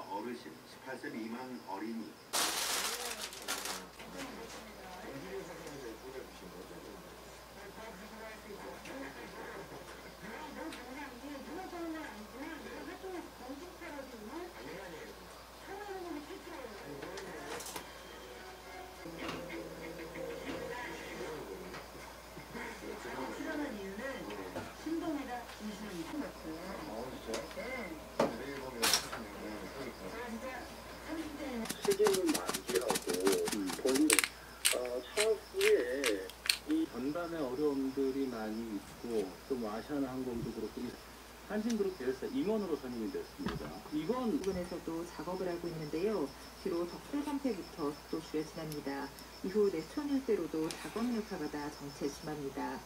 어르신, 18세 미만 어린이. 출연한 이유는 신동이가 임신을 한 거였어요. 책임을 많이하고 본인 차후에 이 전반에 어려움들이 많이 있고 또 아시아나항공도 그렇고 한신그룹 계열사 임원으로 선임이 됐습니다. 이건 부분에서도 작업을 하고 있는데요. 주로 적도 상태부터 속도 줄여지납니다. 이후 내천 일대로도 작업 여파가 정체 심합니다.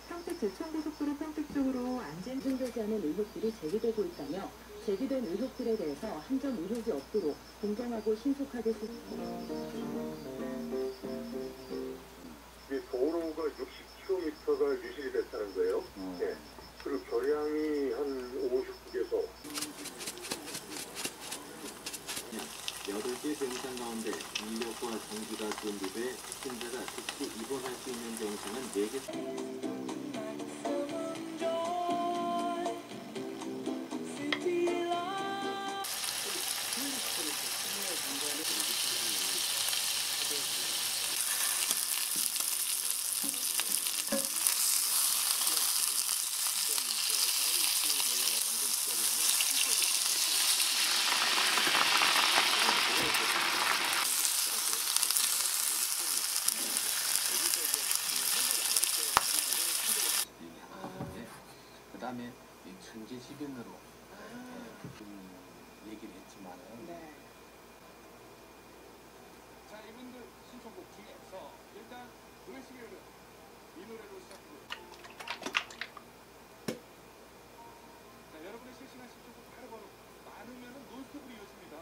평택 제천고속도로 평택 쪽으로 인증되지 않은 의혹들이 제기되고 있다며 제기된 의혹들에 대해서 한 점 의혹이 없도록 공정하고 신속하게 이게 도로가 60km가 유실이 됐다는 거예요. 네. 그리고 교량이 한 50에서 8개 병상 가운데 인력과 전기가 준비돼 확진자가 즉시 입원할 수 있는 병상은 4개. 그 다음에 천재지변으로 얘기를 했지만은 자, 이분들 신청곡 중에서 일단 노래시계 흐름 이 노래로 시작해볼게요. 자, 여러분의 실시간 신청곡 바로 많으면은 논스톱으로 이어집니다.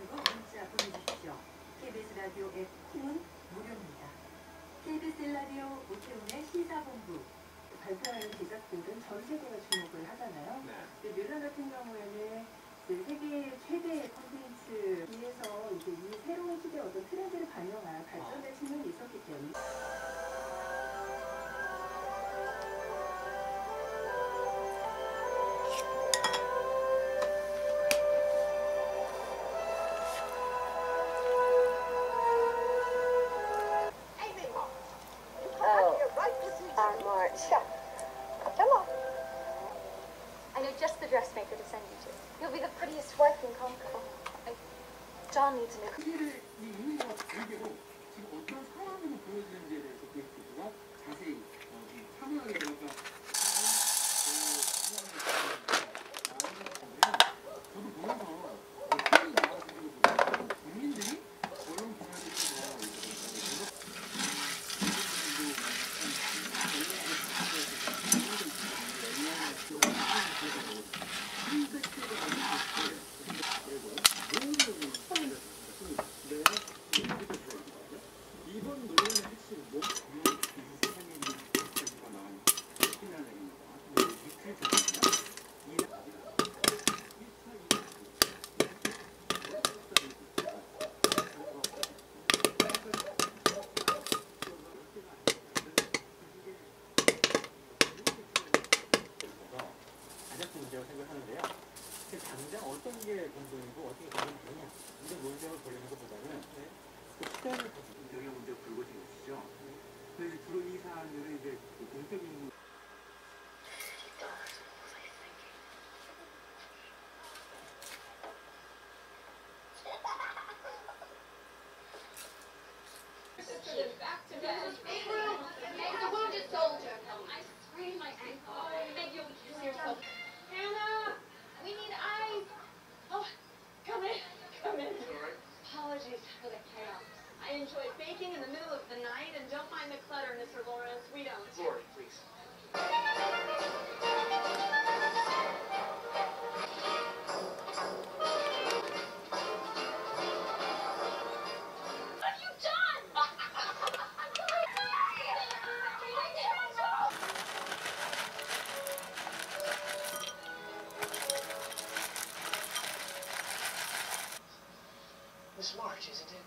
문자 보내주십시오. KBS 라디오 앱 콩은 무료입니다. KBS 라디오 오태훈의 시사본부 발표하는 제작들은 전 세계가 주목을 하잖아요. 근데 뮬런 같은 경우에는 세계 최대의 콘텐츠 위에서 이제 이 새로운 시대의 어떤 트렌드를 반영한 발전된 측면이 있었기 때문에. I know just the dressmaker to send you to. You'll be the prettiest wife in Concord. John needs a new. 시계를 이 이유가 별개로 지금 어떤 상황으로 보여지는지에 대해서 그 교수가 자세히 참여하게 되니까 저도 보면서 어떤 나와주는 것보다 국민들이 어려운 분야를 이번 노래는 핵심 뭐 세상에 나온 가장 큰 문제라고 생각하는데요. 당장 어떤 게 공정이고 어떻게 공정이냐 이런 논쟁을 벌이는 것보다는 그 시간을 영역 문제가 불거진 것이죠. 근데 주로 이 사안들은 이제 공적인 Hannah, we need ice. Oh, come in. Apologies for the chaos. I enjoy baking in the middle of the night and don't mind the clutter, Mr. Lawrence. We don't. Lori, please. What have you done? Miss March, isn't it?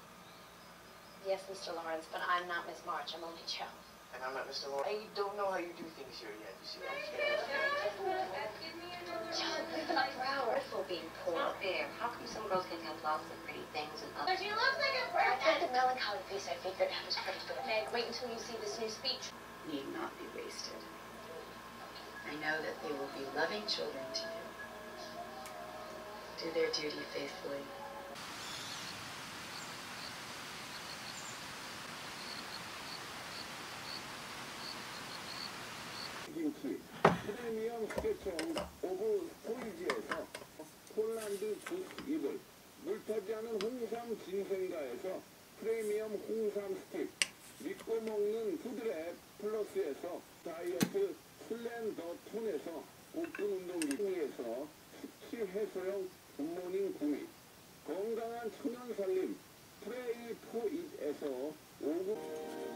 Yes, Mr. Lawrence, but I'm not Miss March. I'm only Joe. And I'm not Mr. Lawrence. I don't know how you do things here yet. You see, I Joe, you've been up for hours for being poor. Not fair. How come some girls can have lots of pretty things and others? She looks like a bird. At the melancholy face, I figured I was pretty good. Meg, wait until you see this new speech. Need not be wasted. I know that they will be loving children to you. Do their duty faithfully. 김치, 프리미엄 스케치홈 오브 포이지에서 폴란드 북이불, 물타지 않은 홍삼 진생가에서 프리미엄 홍삼 스틱, 믿고 먹는 푸드랩 플러스에서 다이어트 슬렌더 톤에서 오픈 운동기에서 숙취 해소용 굿모닝 구미, 건강한 천연 살림 프레일 포잇에서 5급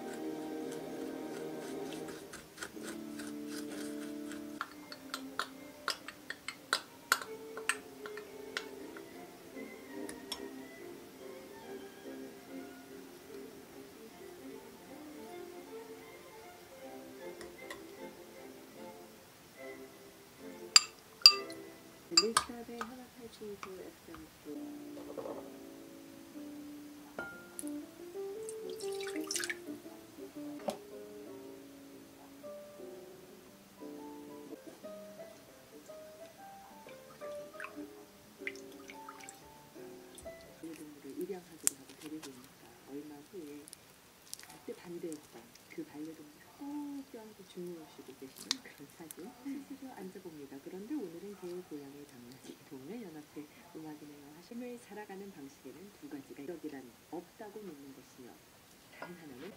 리스탑의 하나 탈출구 FM 반려동물을 입양하기로 하고 데리고 오니까 얼마 후에 그때 반대했던 그 반려동물을 꼭 껴안고 주무시고 계시는 그런 사진 스스로 앉아봅니다. 그런데 오늘은 개의 고양이 강아지 동물 연합회 음악이네요. 힘을 살아가는 방식에는 두 가지가 이력이란 없다고 믿는 것이며 다른 하나는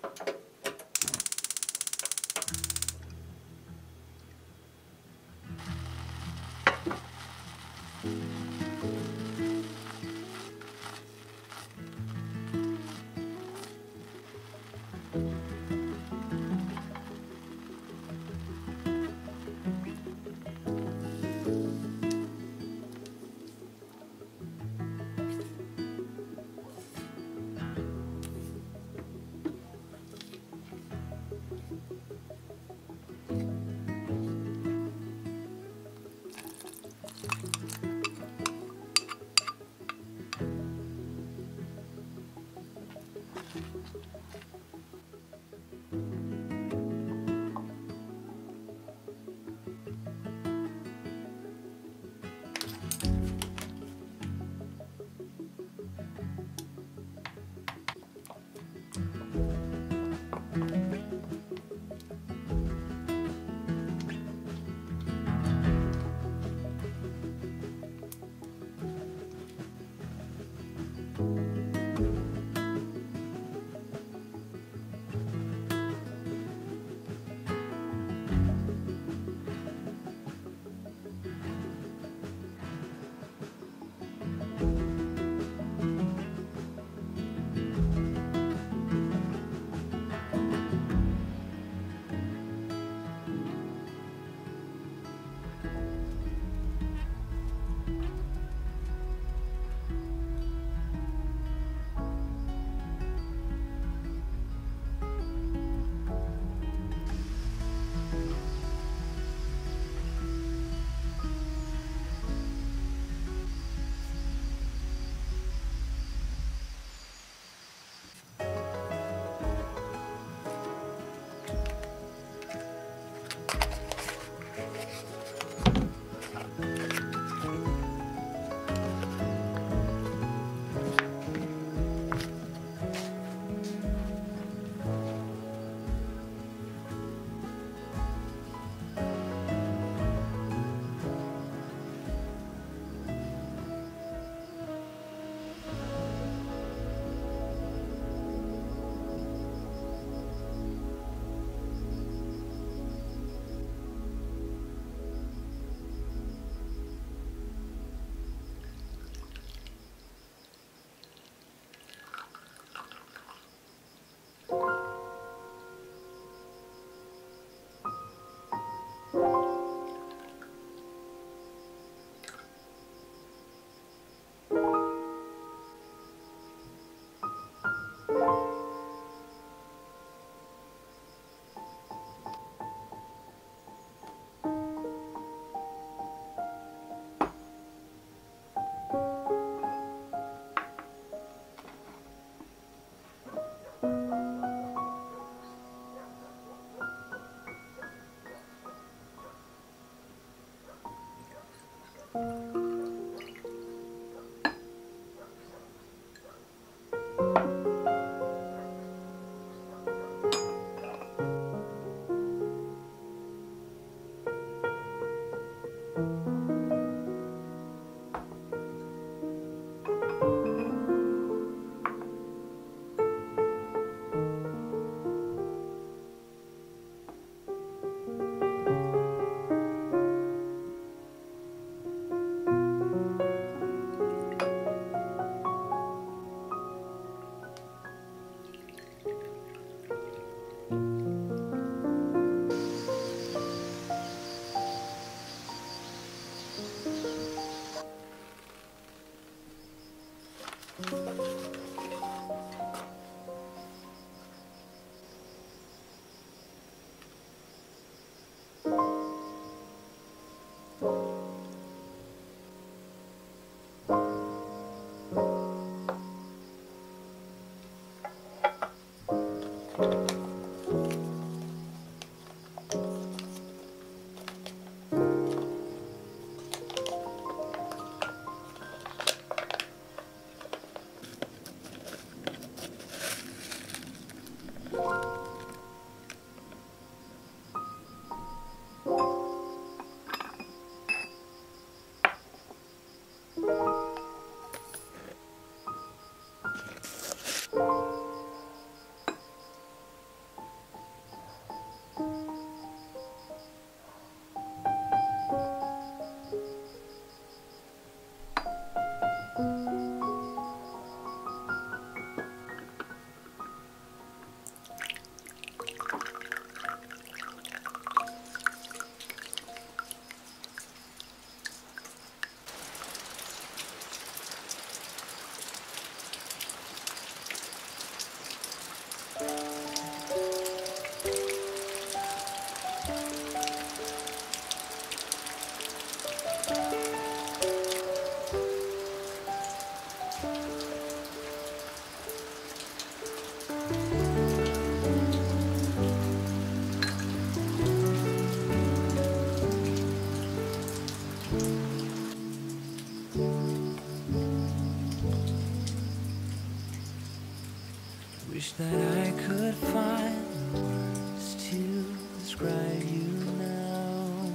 Wish that I could find words to describe you now,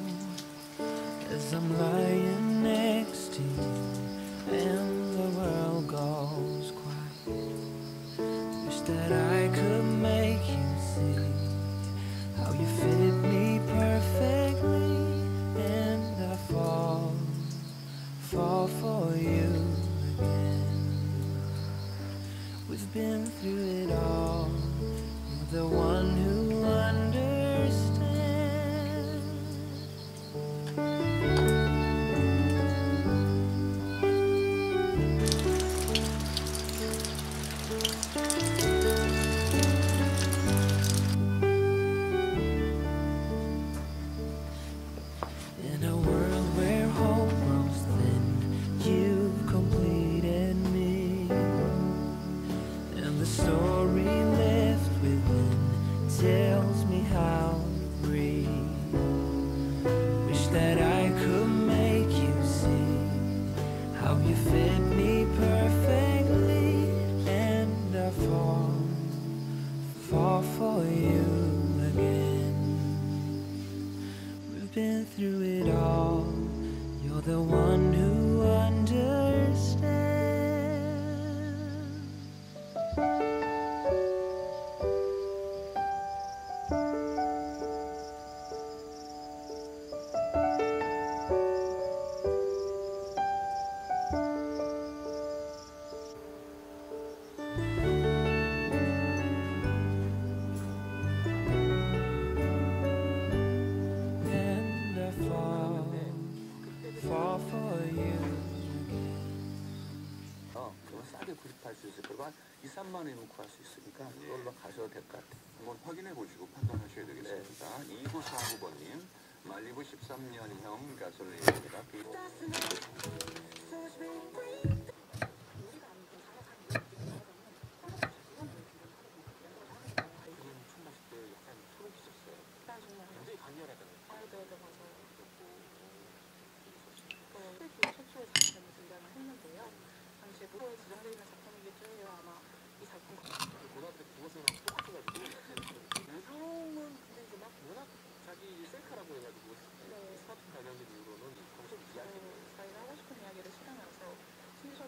as I'm lying next to you and the world goes quiet. Wish that I could make you see how you fit me perfectly, and I fall for you again. We've been through it all. You're the one who understands. In a world where hope grows thin, you've completed me. And the story left within tells me how to breathe. Wish that I could make you see how you fit me perfectly, and I fall for you again. We've been through it all. You're the one who understands. And I fall for you again. 그건 싸게 구입할 수 있을 거고 한 2, 3만 원이면 구할 수 있으니까 그걸로 가셔도 될 것 같아요. 한번 확인해 보시고 판단하셔야 되겠습니다. 2949번님 말리부 13년형 가솔린입니다. 굉장히 강렬하잖아요. 최초에 작품을 등장을 했는데요. 당시에 무료에 지정되어 있는 작품이기 때문에 아마 이 작품 고등학교 국어생이랑 똑같아가지고 요즘은 근데 이제 막 워낙 자기 셀카라고 해가지고 스마트 관련된 이후로는 검색 이야기 자기가 하고 싶은 이야기를 실으면서 심지어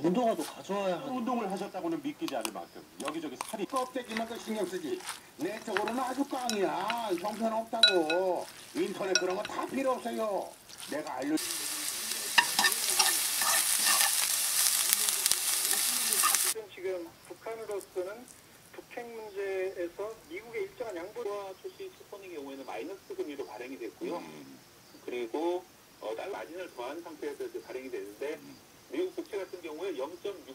운동화도 가져와야 하는. 운동을 하셨다고는 믿기지 않을 만큼 여기저기 살이 껍데기만 더 신경 쓰지. 내 쪽으로는 아주 꽝이야. 형편없다고. 인터넷 그런 거 다 필요 없어요. 내가 알려. 지금 북한으로서는 북핵 문제에서 미국의 일정한 양보와 출시 채권의 경우에는 마이너스 금리로 발행이 됐고요. 그리고 달러 마진을 더한 상태에서 이제 발행이 되는데 미국 국채 같은 경우에 0.6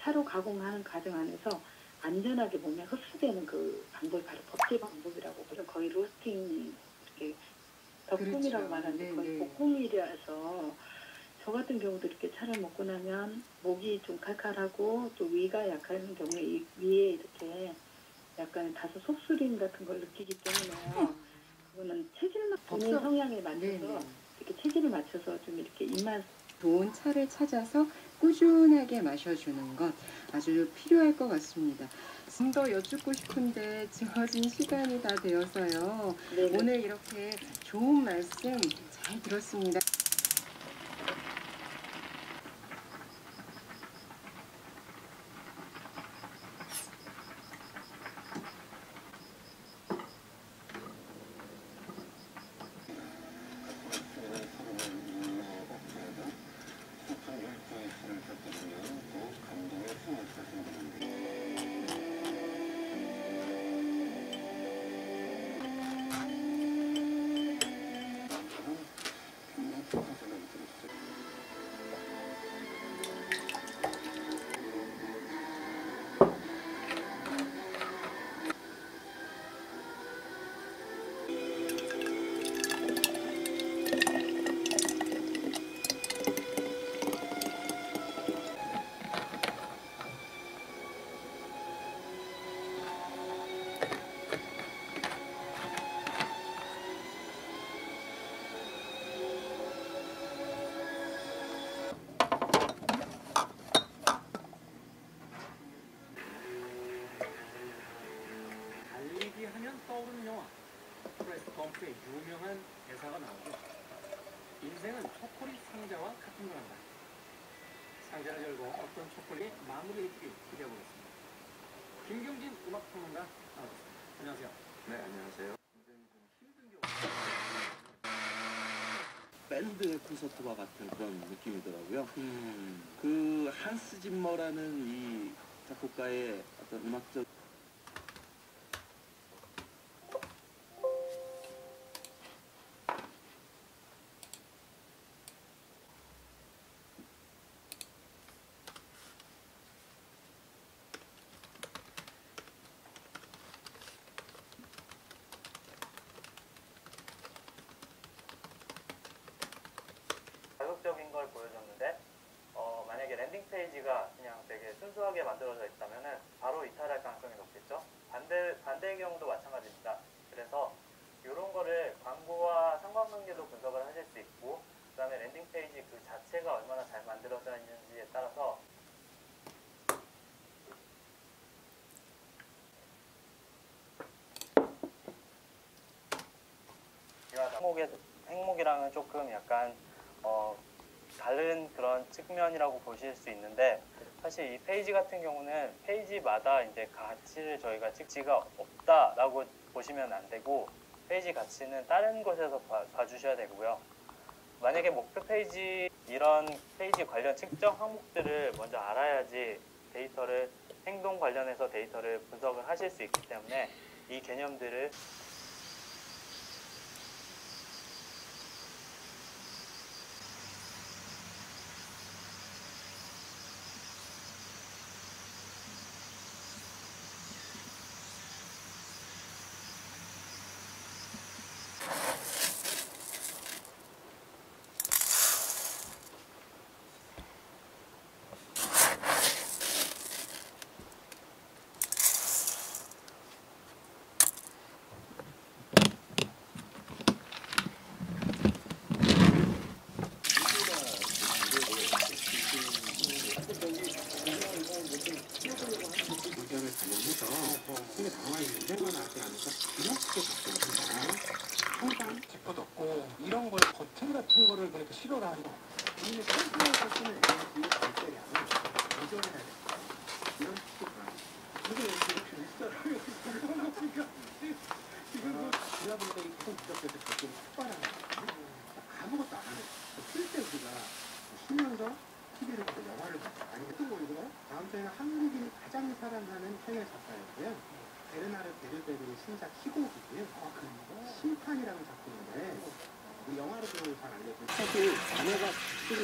차로 가공하는 과정 안에서 안전하게 몸에 흡수되는 그 방법이 바로 법제 방법이라고. 그래서 거의 로스팅, 이렇게 덕분이라고 말하는데 거의 볶음이라서 저 같은 경우도 이렇게 차를 먹고 나면 목이 좀 칼칼하고 또 위가 약한 경우에 이 위에 이렇게 약간 다소 속쓰림 같은 걸 느끼기 때문에 그거는 체질만 본인 성향에 맞춰서 이렇게 체질을 맞춰서 좀 이렇게 입맛 좋은 차를 찾아서 꾸준하게 마셔주는 것 아주 필요할 것 같습니다. 좀 더 여쭙고 싶은데 주어진 시간이 다 되어서요. 네네. 오늘 이렇게 좋은 말씀 잘 들었습니다. 달리기 하면 떠오르는 영화 포레스트 검프의 유명한 대사가 나오죠. 인생은 초콜릿 상자와 같은 거란다. 상자를 열고 어떤 초콜릿이 마무리해주길 기대해보겠습니다. 김경진 음악평론가 나오셨습니다. 안녕하세요. 네, 안녕하세요. 밴드 콘서트와 같은 그런 느낌이더라고요. 그 한스 짐머라는 이 작곡가의 어떤 음악적 자극적인 걸 보여줬는데 만약에 랜딩 페이지가 그냥 되게 순수하게 만들어져 있다면은 바로 이탈할 가능성이 높겠죠. 반대의 경우도 마찬가지입니다. 그래서 이런 거를 광고와 상관관계도 분석을 하실 수 있고, 그 다음에 랜딩 페이지 그 자체가 얼마나 잘 만들어져 있는지에 따라서 행목이랑은 조금 약간 다른 그런 측면이라고 보실 수 있는데, 사실 이 페이지 같은 경우는 페이지마다 이제 가치를 저희가 찍지가 없다라고 보시면 안 되고, 페이지 가치는 다른 곳에서 봐주셔야 되고요. 만약에 목표 페이지, 이런 페이지 관련 측정 항목들을 먼저 알아야지 행동 관련해서 데이터를 분석을 하실 수 있기 때문에 이 개념들을 근데 가만히 문제가 나지 않을까 이렇게 바뀌었습니다. 항상 짚어뒀고 이런 걸 버튼 같은 거를 그러니까 싫어를 하는 거. 우리는 컴퓨터에서 쓰는 에너지의 절대량을 조절해야 돼. 이런 식으로. 근데 이렇게 있어요. 지금 지나보니까 이 컴퓨터에서 되게 폭발하는 거예요. 아무것도 안 하네. 쓸 때 우리가 10년 전 TV를 보고 영화를 봤다. 아니 또 보이고요. 다음 주에는 한국인이 가장 사랑하는 해외 작가였고요. 베르나르 베르베르의 신작 희곡이고요. 심판이라는 작품인데 이 영화로도 잘 알려진 사실 자네가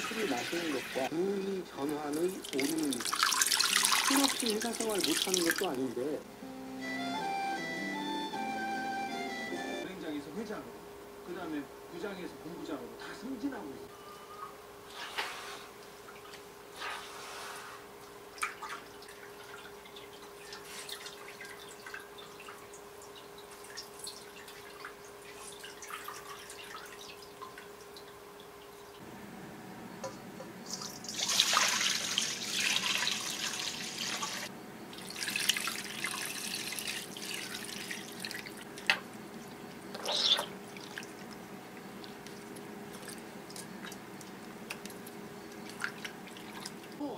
술을 마시는 것과 이 전환의 오름입니다. 술 없이 회사생활 못하는 것도 아닌데 은행장에서 회장으로, 그 다음에 부장에서 본부장으로 다 승진하고 있어요.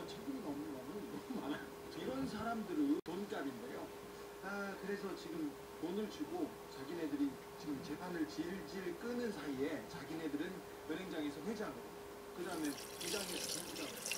책임이 없는 거는 너무 많아요. 이런 사람들은 돈값인데요. 그래서 지금 돈을 주고 자기네들이 지금 재판을 질질 끄는 사이에 자기네들은 은행장에서 회장으로, 그 다음에 부장에서 본부장으로.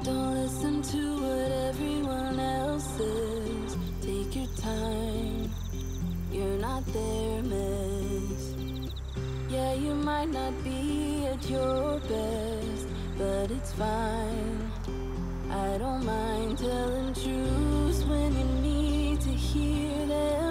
Don't listen to what everyone else says. Take your time. You're not there, miss. Yeah, you might not be at your best, but it's fine. I don't mind telling truths when you need to hear them.